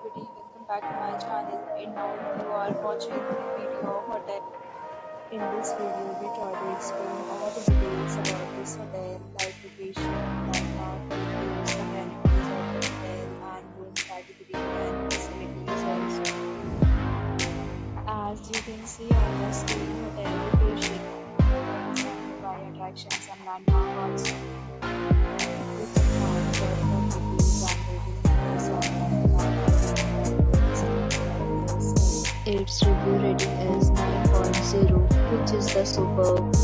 everybody, welcome back to my channel. And now you are watching the video of hotel. In this video, we try to explain all the details about this hotel, like location, landmark, reviews, amenities of the hotel, and room category and facilities also. As you can see on the screen, hotel location is surrounded by attractions and landmark also. You can find the reviews and ratings its review rating is 9.0, which is the superb.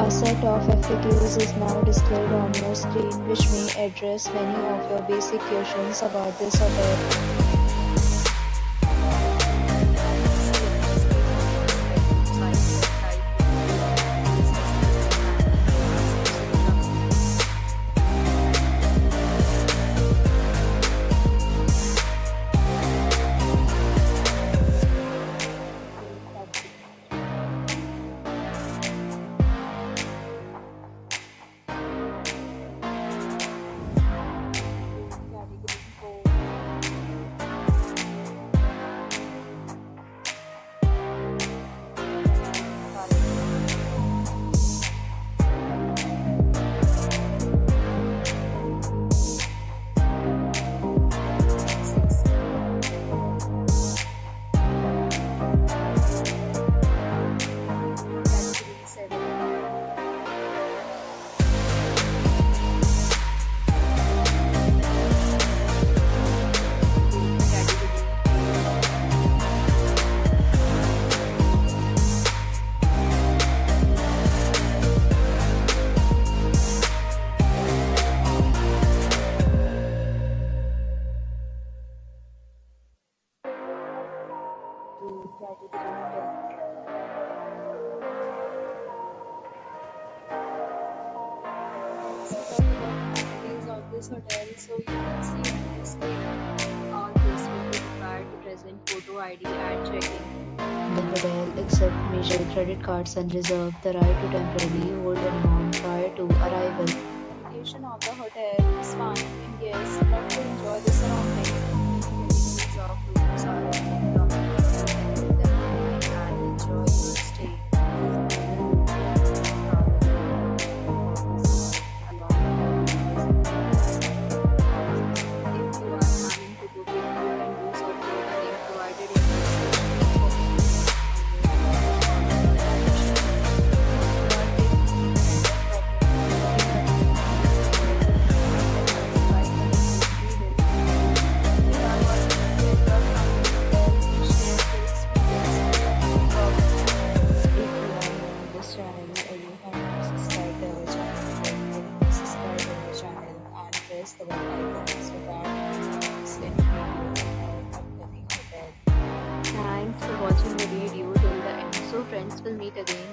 A set of FAQs is now displayed on your screen, which may address many of your basic questions about this hotel. This hotel, so you can see on the screen all this will be required to present photo ID at check-in. The hotel accepts major credit cards and reserve the right to temporarily hold an amount prior to arrival. The location of the hotel is fine and guests love to enjoy the surroundings. Categories of rooms are available and enjoy your stay. The bell icon so that you don't miss any video or upcoming hotel. Thanks for watching the video till the end. So friends, will meet again.